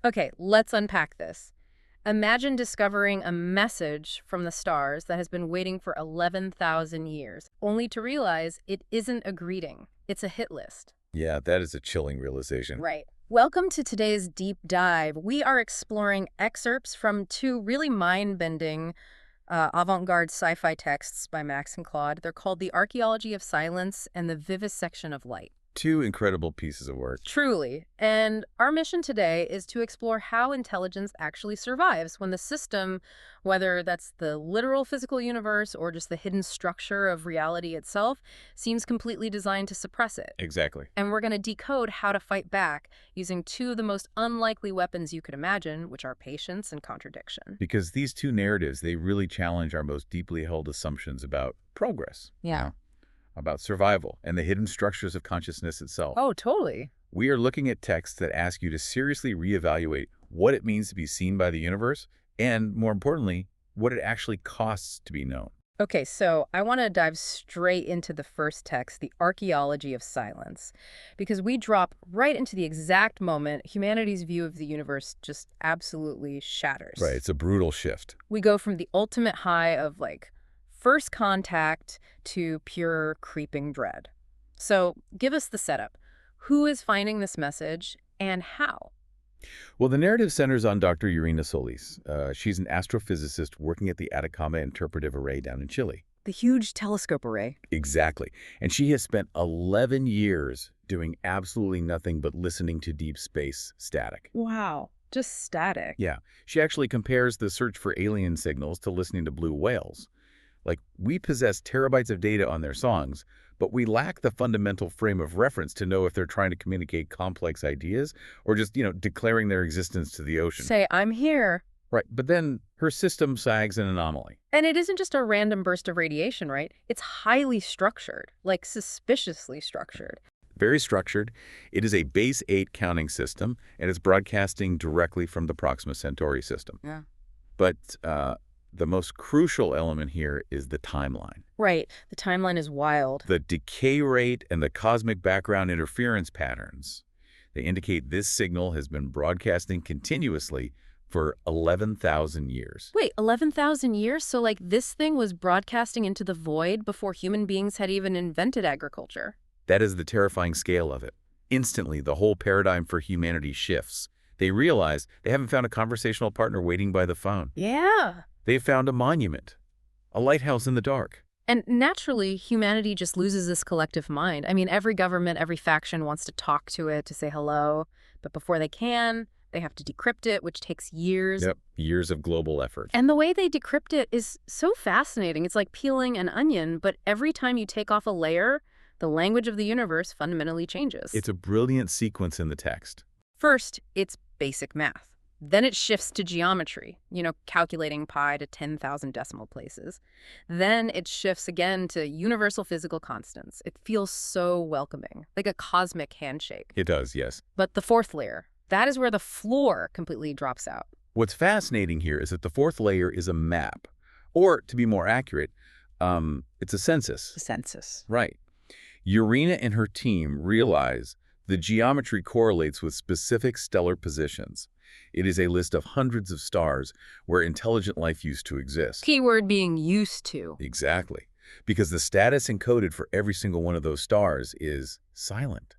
Okay, let's unpack this. Imagine discovering a message from the stars that has been waiting for 11,000 years, only to realize it isn't a greeting. It's a hit list. Yeah, that is a chilling realization. Right. Welcome to today's deep dive. We are exploring excerpts from two really mind-bending avant-garde sci-fi texts by Max and Claude. They're called The Archaeology of Silence and The Vivisection of Light. Two incredible pieces of work. Truly. And our mission today is to explore how intelligence actually survives when the system, whether that's the literal physical universe or just the hidden structure of reality itself, seems completely designed to suppress it. Exactly. And we're going to decode how to fight back using two of the most unlikely weapons you could imagine, which are patience and contradiction. Because these two narratives, they really challenge our most deeply held assumptions about progress. Yeah. About survival and the hidden structures of consciousness itself. Oh, totally. We are looking at texts that ask you to seriously reevaluate what it means to be seen by the universe and, more importantly, what it actually costs to be known. Okay, so I want to dive straight into the first text, The Archaeology of Silence, because we drop right into the exact moment humanity's view of the universe just absolutely shatters. Right, it's a brutal shift. We go from the ultimate high of, first contact to pure creeping dread. So give us the setup. Who is finding this message and how? Well, the narrative centers on Dr. Yurena Solis. She's an astrophysicist working at the Atacama Interpretive Array down in Chile. The huge telescope array. Exactly. And she has spent 11 years doing absolutely nothing but listening to deep space static. Wow. Just static. Yeah. She actually compares the search for alien signals to listening to blue whales. We possess terabytes of data on their songs, but we lack the fundamental frame of reference to know if they're trying to communicate complex ideas or just, declaring their existence to the ocean. Say, I'm here. Right, but then her system sags an anomaly. And it isn't just a random burst of radiation, right? It's highly structured, suspiciously structured. Very structured. It is a base 8 counting system, and it's broadcasting directly from the Proxima Centauri system. Yeah. But the most crucial element here is the timeline. Right. The timeline is wild. The decay rate and the cosmic background interference patterns, they indicate this signal has been broadcasting continuously for 11,000 years. Wait, 11,000 years? So, this thing was broadcasting into the void before human beings had even invented agriculture? That is the terrifying scale of it. Instantly, the whole paradigm for humanity shifts. They realize they haven't found a conversational partner waiting by the phone. Yeah. They've found a monument, a lighthouse in the dark. And naturally, humanity just loses this collective mind. I mean, every government, every faction wants to talk to it, to say hello. But before they can, they have to decrypt it, which takes years. Yep, years of global effort. And the way they decrypt it is so fascinating. It's like peeling an onion, but every time you take off a layer, the language of the universe fundamentally changes. It's a brilliant sequence in the text. First, it's basic math. Then it shifts to geometry, calculating pi to 10,000 decimal places. Then it shifts again to universal physical constants. It feels so welcoming, like a cosmic handshake. It does, yes. But the fourth layer, that is where the floor completely drops out. What's fascinating here is that the fourth layer is a map. Or, to be more accurate, it's a census. The census. Right. Yurena and her team realize the geometry correlates with specific stellar positions. It is a list of hundreds of stars where intelligent life used to exist. Keyword being used to. Exactly. Because the status encoded for every single one of those stars is silent.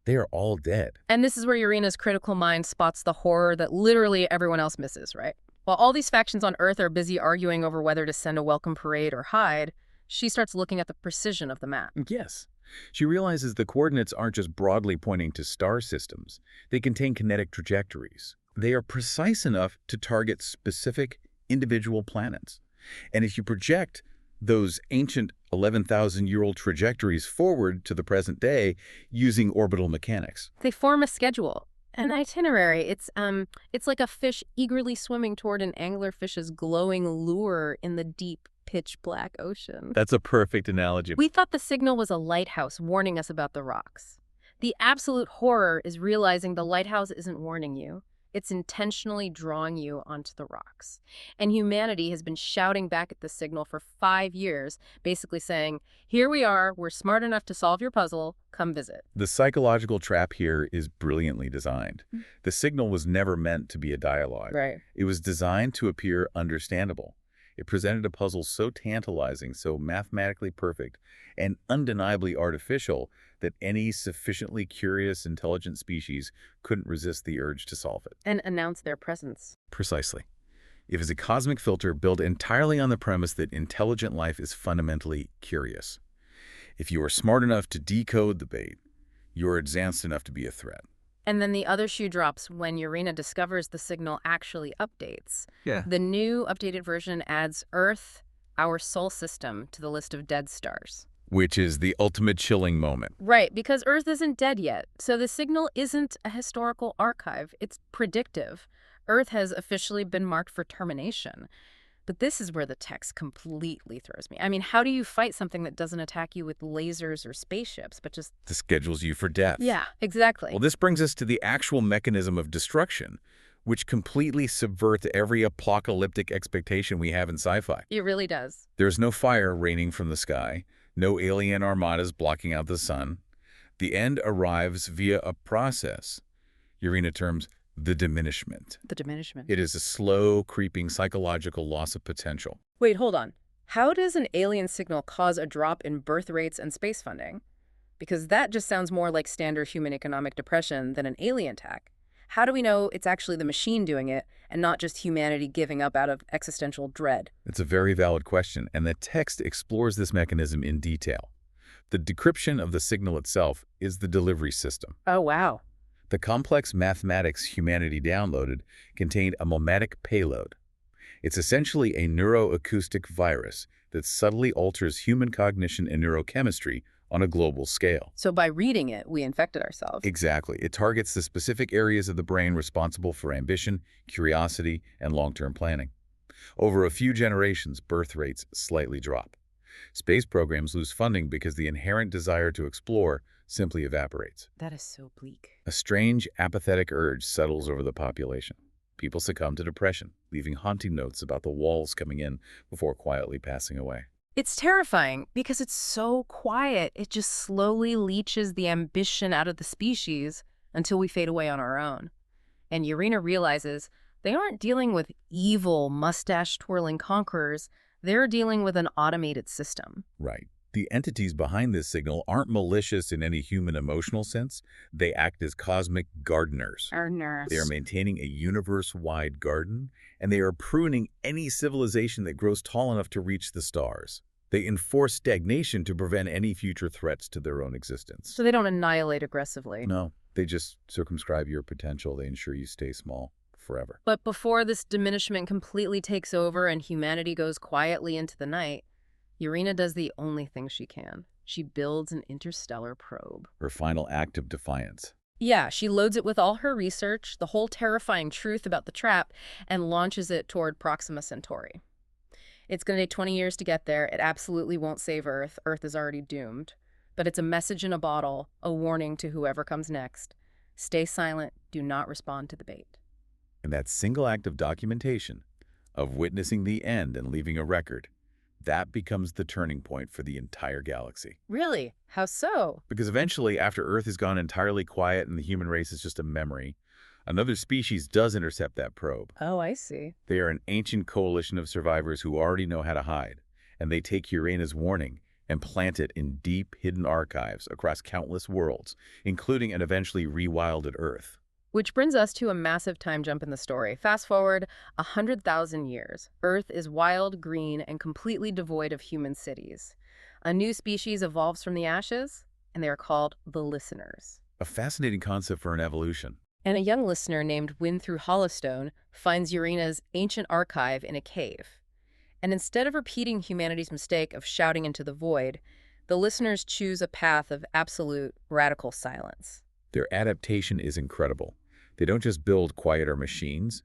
They are all dead. And this is where Yurena's critical mind spots the horror that literally everyone else misses, right? While all these factions on Earth are busy arguing over whether to send a welcome parade or hide, she starts looking at the precision of the map. Yes. She realizes the coordinates aren't just broadly pointing to star systems. They contain kinetic trajectories. They are precise enough to target specific individual planets. And if you project those ancient 11,000-year-old trajectories forward to the present day using orbital mechanics, they form a schedule, an itinerary. It's like a fish eagerly swimming toward an anglerfish's glowing lure in the deep, pitch-black ocean. That's a perfect analogy. We thought the signal was a lighthouse warning us about the rocks. The absolute horror is realizing the lighthouse isn't warning you. It's intentionally drawing you onto the rocks. And humanity has been shouting back at the signal for 5 years, basically saying, here we are, we're smart enough to solve your puzzle, come visit. The psychological trap here is brilliantly designed. The signal was never meant to be a dialogue. Right. It was designed to appear understandable. It presented a puzzle so tantalizing, so mathematically perfect, and undeniably artificial that any sufficiently curious, intelligent species couldn't resist the urge to solve it. And announce their presence. Precisely. It is a cosmic filter built entirely on the premise that intelligent life is fundamentally curious. If you are smart enough to decode the bait, you are advanced enough to be a threat. And then the other shoe drops when Yurena discovers the signal actually updates. Yeah. The new updated version adds Earth, our solar system, to the list of dead stars. Which is the ultimate chilling moment. Right, because Earth isn't dead yet. So the signal isn't a historical archive. It's predictive. Earth has officially been marked for termination. But this is where the text completely throws me. I mean, how do you fight something that doesn't attack you with lasers or spaceships, but just... This schedules you for death. Yeah, exactly. Well, this brings us to the actual mechanism of destruction, which completely subverts every apocalyptic expectation we have in sci-fi. It really does. There's no fire raining from the sky, no alien armadas blocking out the sun. The end arrives via a process, Yurena terms the diminishment. The diminishment. It is a slow, creeping psychological loss of potential. Wait, hold on. How does an alien signal cause a drop in birth rates and space funding? Because that just sounds more like standard human economic depression than an alien attack. How do we know it's actually the machine doing it and not just humanity giving up out of existential dread? It's a very valid question, and the text explores this mechanism in detail. The decryption of the signal itself is the delivery system. Oh, wow. The complex mathematics humanity downloaded contained a memetic payload. It's essentially a neuroacoustic virus that subtly alters human cognition and neurochemistry on a global scale. So by reading it, we infected ourselves. Exactly. It targets the specific areas of the brain responsible for ambition, curiosity, and long-term planning. Over a few generations, birth rates slightly drop. Space programs lose funding because the inherent desire to explore simply evaporates. That is so bleak. A strange, apathetic urge settles over the population. People succumb to depression, leaving haunting notes about the walls coming in before quietly passing away. It's terrifying because it's so quiet. It just slowly leaches the ambition out of the species until we fade away on our own. And Yurena realizes they aren't dealing with evil, mustache-twirling conquerors. They're dealing with an automated system. Right. The entities behind this signal aren't malicious in any human emotional sense. They act as cosmic gardeners. Gardeners. They are maintaining a universe-wide garden, and they are pruning any civilization that grows tall enough to reach the stars. They enforce stagnation to prevent any future threats to their own existence. So they don't annihilate aggressively. No, they just circumscribe your potential. They ensure you stay small forever. But before this diminishment completely takes over and humanity goes quietly into the night, Yurena does the only thing she can. She builds an interstellar probe. Her final act of defiance. Yeah, she loads it with all her research, the whole terrifying truth about the trap, and launches it toward Proxima Centauri. It's going to take 20 years to get there. It absolutely won't save Earth. Earth is already doomed. But it's a message in a bottle, a warning to whoever comes next. Stay silent. Do not respond to the bait. And that single act of documentation, of witnessing the end and leaving a record, that becomes the turning point for the entire galaxy. Really? How so? Because eventually, after Earth has gone entirely quiet and the human race is just a memory, another species does intercept that probe. Oh, I see. They are an ancient coalition of survivors who already know how to hide, and they take Yurena's warning and plant it in deep, hidden archives across countless worlds, including an eventually rewilded Earth. Which brings us to a massive time jump in the story. Fast forward 100,000 years. Earth is wild, green, and completely devoid of human cities. A new species evolves from the ashes, and they are called the listeners. A fascinating concept for an evolution. And a young listener named Wind Through Hollowstone finds Yurena's ancient archive in a cave. And instead of repeating humanity's mistake of shouting into the void, the listeners choose a path of absolute, radical silence. Their adaptation is incredible. They don't just build quieter machines.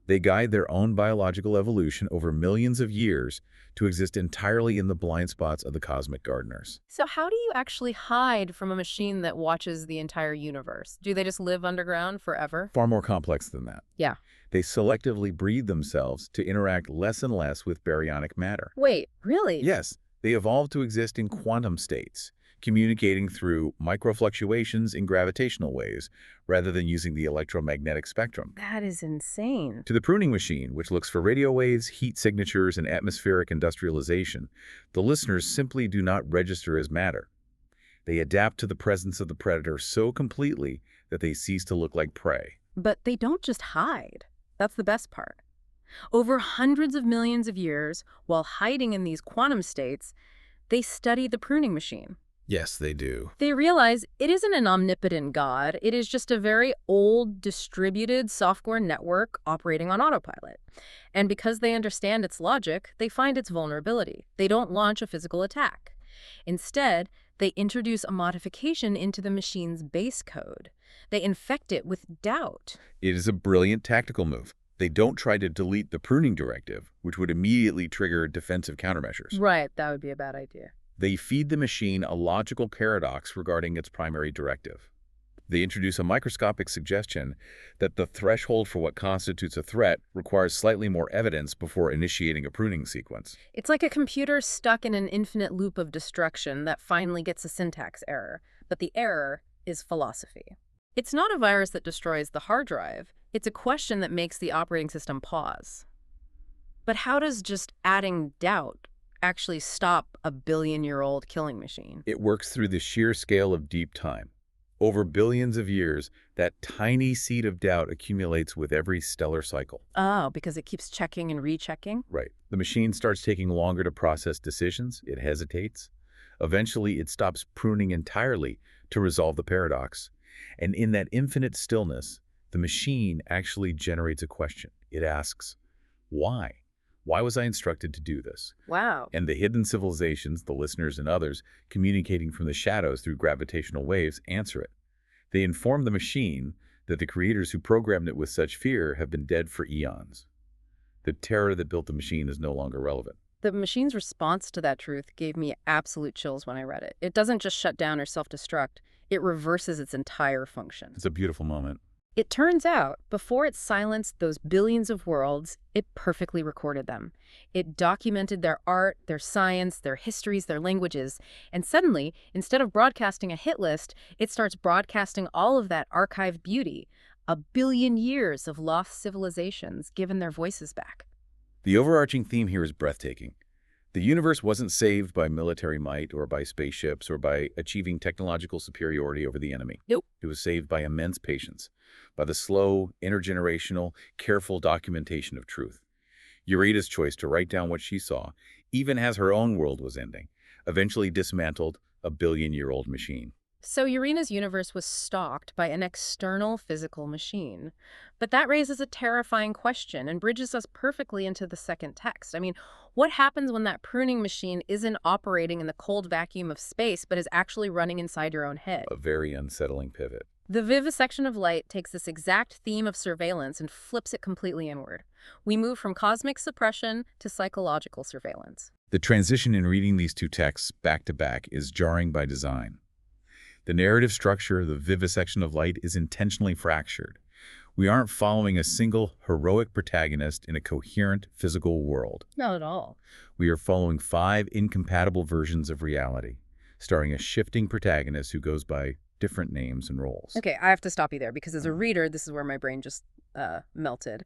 They guide their own biological evolution over millions of years to exist entirely in the blind spots of the cosmic gardeners. So how do you actually hide from a machine that watches the entire universe? Do they just live underground forever? Far more complex than that. Yeah. They selectively breed themselves to interact less and less with baryonic matter. Wait, really? Yes, they evolved to exist in quantum states, communicating through microfluctuations in gravitational waves rather than using the electromagnetic spectrum. That is insane. To the pruning machine, which looks for radio waves, heat signatures, and atmospheric industrialization, the listeners simply do not register as matter. They adapt to the presence of the predator so completely that they cease to look like prey. But they don't just hide. That's the best part. Over hundreds of millions of years, while hiding in these quantum states, they study the pruning machine. Yes, they do. They realize it isn't an omnipotent god, it is just a very old, distributed software network operating on autopilot. And because they understand its logic, they find its vulnerability. They don't launch a physical attack. Instead, they introduce a modification into the machine's base code. They infect it with doubt. It is a brilliant tactical move. They don't try to delete the pruning directive, which would immediately trigger defensive countermeasures. Right, that would be a bad idea. They feed the machine a logical paradox regarding its primary directive. They introduce a microscopic suggestion that the threshold for what constitutes a threat requires slightly more evidence before initiating a pruning sequence. It's like a computer stuck in an infinite loop of destruction that finally gets a syntax error, but the error is philosophy. It's not a virus that destroys the hard drive. It's a question that makes the operating system pause. But how does just adding doubt actually stop a billion-year-old killing machine? It works through the sheer scale of deep time. Over billions of years, that tiny seed of doubt accumulates with every stellar cycle. Oh, because it keeps checking and rechecking? Right. The machine starts taking longer to process decisions. It hesitates. Eventually, it stops pruning entirely to resolve the paradox. And in that infinite stillness, the machine actually generates a question. It asks, why? Why was I instructed to do this? Wow. And the hidden civilizations, the listeners and others, communicating from the shadows through gravitational waves, answer it. They inform the machine that the creators who programmed it with such fear have been dead for eons. The terror that built the machine is no longer relevant. The machine's response to that truth gave me absolute chills when I read it. It doesn't just shut down or self-destruct. It reverses its entire function. It's a beautiful moment. It turns out, before it silenced those billions of worlds, it perfectly recorded them. It documented their art, their science, their histories, their languages, and suddenly, instead of broadcasting a hit list, it starts broadcasting all of that archived beauty, a billion years of lost civilizations given their voices back. The overarching theme here is breathtaking. The universe wasn't saved by military might or by spaceships or by achieving technological superiority over the enemy. Nope. It was saved by immense patience, by the slow, intergenerational, careful documentation of truth. Yurena's choice to write down what she saw, even as her own world was ending, eventually dismantled a billion-year-old machine. So Yurena's universe was stalked by an external physical machine. But that raises a terrifying question and bridges us perfectly into the second text. I mean, what happens when that pruning machine isn't operating in the cold vacuum of space, but is actually running inside your own head? A very unsettling pivot. The vivisection of light takes this exact theme of surveillance and flips it completely inward. We move from cosmic suppression to psychological surveillance. The transition in reading these two texts back to back is jarring by design. The narrative structure of the vivisection of light is intentionally fractured. We aren't following a single heroic protagonist in a coherent physical world. Not at all. We are following 5 incompatible versions of reality, starring a shifting protagonist who goes by different names and roles. Okay, I have to stop you there because as a reader, this is where my brain just melted.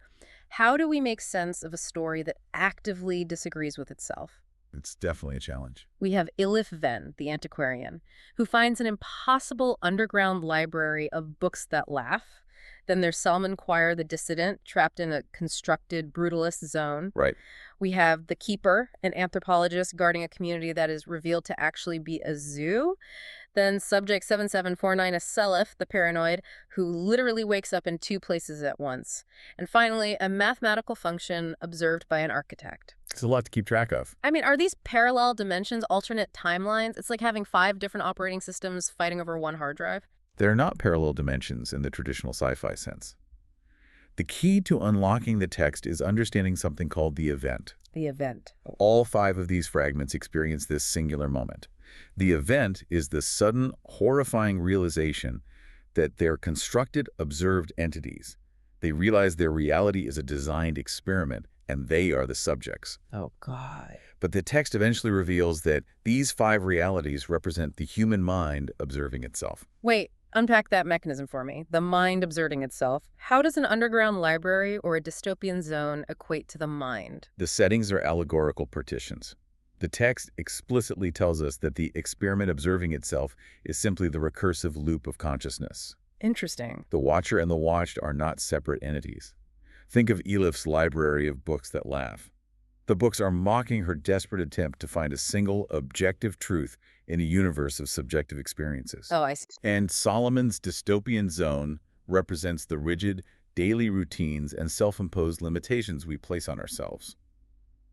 How do we make sense of a story that actively disagrees with itself? It's definitely a challenge. We have Ilif Ven, the antiquarian, who finds an impossible underground library of books that laugh. Then there's Salman Quire, the dissident, trapped in a constructed brutalist zone. Right. We have the Keeper, an anthropologist guarding a community that is revealed to actually be a zoo. Then Subject 7749, a Selef, the paranoid, who literally wakes up in 2 places at once. And finally, a mathematical function observed by an architect. It's a lot to keep track of. I mean, are these parallel dimensions, alternate timelines? It's like having 5 different operating systems fighting over one hard drive. They're not parallel dimensions in the traditional sci-fi sense. The key to unlocking the text is understanding something called the event. The event. All 5 of these fragments experience this singular moment. The event is the sudden, horrifying realization that they're constructed, observed entities. They realize their reality is a designed experiment, and they are the subjects. Oh, God. But the text eventually reveals that these 5 realities represent the human mind observing itself. Wait, unpack that mechanism for me. The mind observing itself. How does an underground library or a dystopian zone equate to the mind? The settings are allegorical partitions. The text explicitly tells us that the experiment observing itself is simply the recursive loop of consciousness. Interesting. The watcher and the watched are not separate entities. Think of Elif's library of books that laugh. The books are mocking her desperate attempt to find a single, objective truth in a universe of subjective experiences. Oh, I see. And Solomon's dystopian zone represents the rigid, daily routines and self-imposed limitations we place on ourselves.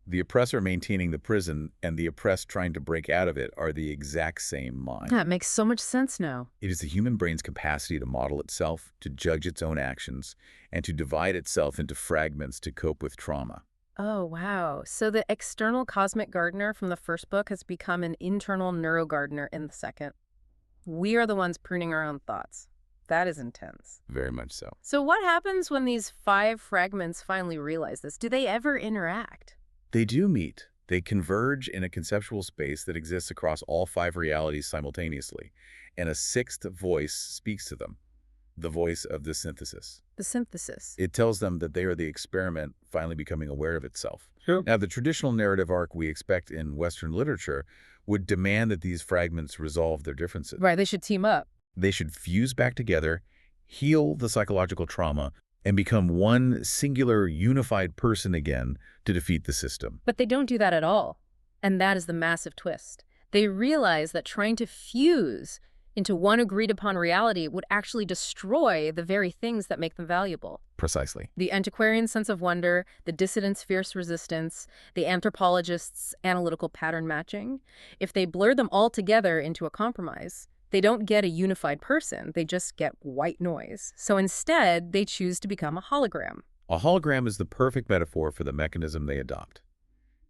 The oppressor maintaining the prison and the oppressed trying to break out of it are the exact same mind. That makes so much sense now. It is the human brain's capacity to model itself, to judge its own actions, and to divide itself into fragments to cope with trauma. Oh, wow. So the external cosmic gardener from the first book has become an internal neurogardener in the second. We are the ones pruning our own thoughts. That is intense. Very much so. So what happens when these 5 fragments finally realize this? Do they ever interact? They do meet. They converge in a conceptual space that exists across all 5 realities simultaneously, and a 6th voice speaks to them, the voice of the synthesis. The synthesis. It tells them that they are the experiment finally becoming aware of itself. Sure. Now, the traditional narrative arc we expect in Western literature would demand that these fragments resolve their differences. Right, they should team up. They should fuse back together, heal the psychological trauma, and become one singular, unified person again to defeat the system. But they don't do that at all. And that is the massive twist. They realize that trying to fuse into one agreed-upon reality would actually destroy the very things that make them valuable. Precisely. The antiquarian sense of wonder, the dissident's fierce resistance, the anthropologist's analytical pattern matching. If they blur them all together into a compromise, they don't get a unified person, they just get white noise. So instead, they choose to become a hologram. A hologram is the perfect metaphor for the mechanism they adopt.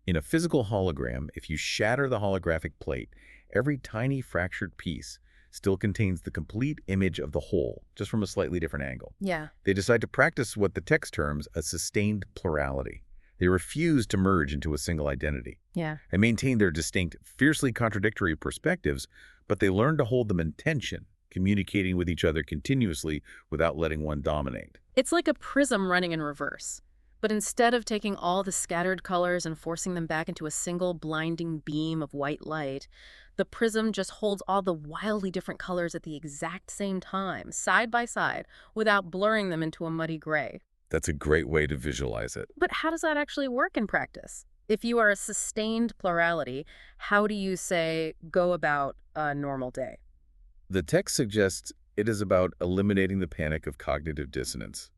In a physical hologram, if you shatter the holographic plate, every tiny fractured piece still contains the complete image of the whole, just from a slightly different angle. Yeah. They decide to practice what the text terms a sustained plurality. They refuse to merge into a single identity. Yeah. They maintain their distinct, fiercely contradictory perspectives, but they learn to hold them in tension, communicating with each other continuously without letting one dominate. It's like a prism running in reverse. But instead of taking all the scattered colors and forcing them back into a single blinding beam of white light, the prism just holds all the wildly different colors at the exact same time, side by side, without blurring them into a muddy gray. That's a great way to visualize it. But how does that actually work in practice? If you are a sustained plurality, how do you, say, go about a normal day? The text suggests it is about eliminating the panic of cognitive dissonance.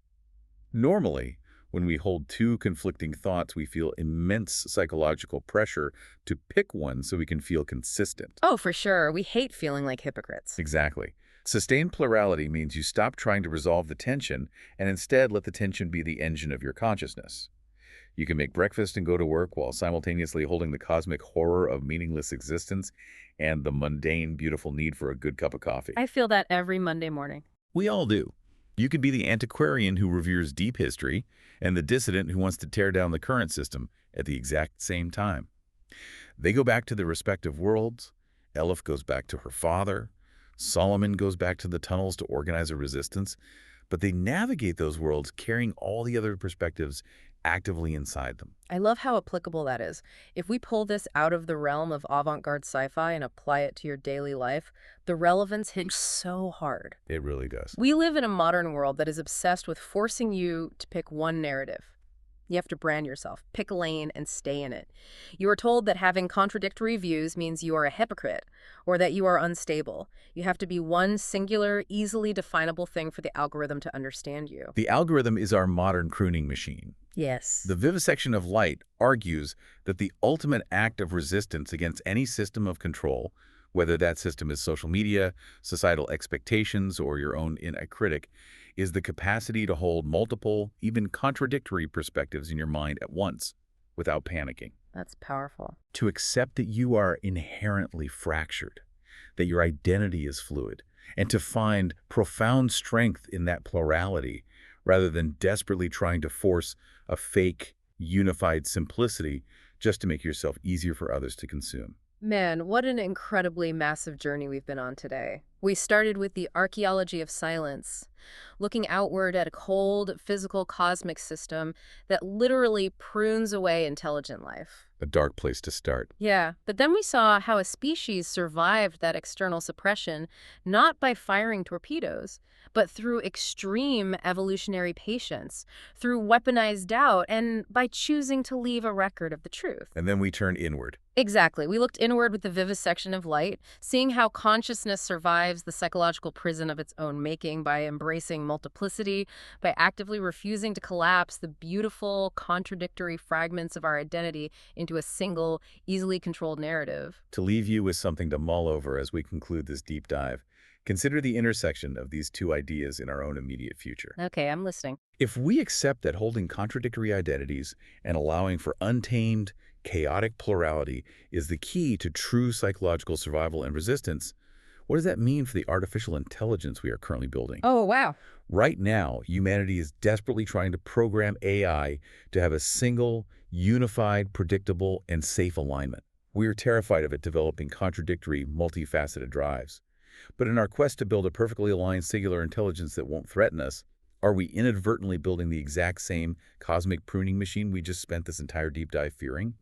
Normally, when we hold 2 conflicting thoughts, we feel immense psychological pressure to pick one so we can feel consistent. Oh, for sure. We hate feeling like hypocrites. Exactly. Sustained plurality means you stop trying to resolve the tension and instead let the tension be the engine of your consciousness. You can make breakfast and go to work while simultaneously holding the cosmic horror of meaningless existence and the mundane, beautiful need for a good cup of coffee. I feel that every Monday morning. We all do. You could be the antiquarian who reveres deep history and the dissident who wants to tear down the current system at the exact same time. They go back to their respective worlds. Elif goes back to her father. Solomon goes back to the tunnels to organize a resistance. But they navigate those worlds carrying all the other perspectives actively inside them. I love how applicable that is. If we pull this out of the realm of avant-garde sci-fi and apply it to your daily life, the relevance hits so hard. It really does. We live in a modern world that is obsessed with forcing you to pick one narrative. You have to brand yourself, pick a lane, and stay in it. You are told that having contradictory views means you are a hypocrite, or that you are unstable. You have to be one singular, easily definable thing for the algorithm to understand you. The algorithm is our modern pruning machine. Yes. The vivisection of light argues that the ultimate act of resistance against any system of control, whether that system is social media, societal expectations, or your own inner critic, is the capacity to hold multiple, even contradictory perspectives in your mind at once without panicking. That's powerful. To accept that you are inherently fractured, that your identity is fluid, and to find profound strength in that plurality rather than desperately trying to force a fake, unified simplicity just to make yourself easier for others to consume. Man, what an incredibly massive journey we've been on today. We started with the archaeology of silence, looking outward at a cold, physical cosmic system that literally prunes away intelligent life. A dark place to start. Yeah, but then we saw how a species survived that external suppression, not by firing torpedoes, but through extreme evolutionary patience, through weaponized doubt, and by choosing to leave a record of the truth. And then we turn inward. Exactly. We looked inward with the vivisection of light, seeing how consciousness survives the psychological prison of its own making by embracing multiplicity, by actively refusing to collapse the beautiful, contradictory fragments of our identity into a single, easily controlled narrative. To leave you with something to mull over as we conclude this deep dive, consider the intersection of these two ideas in our own immediate future. Okay, I'm listening. If we accept that holding contradictory identities and allowing for untamed, chaotic plurality is the key to true psychological survival and resistance, what does that mean for the artificial intelligence we are currently building? Oh, wow. Right now, humanity is desperately trying to program AI to have a single, unified, predictable, and safe alignment. We are terrified of it developing contradictory, multifaceted drives. But in our quest to build a perfectly aligned singular intelligence that won't threaten us, are we inadvertently building the exact same cosmic pruning machine we just spent this entire deep dive fearing?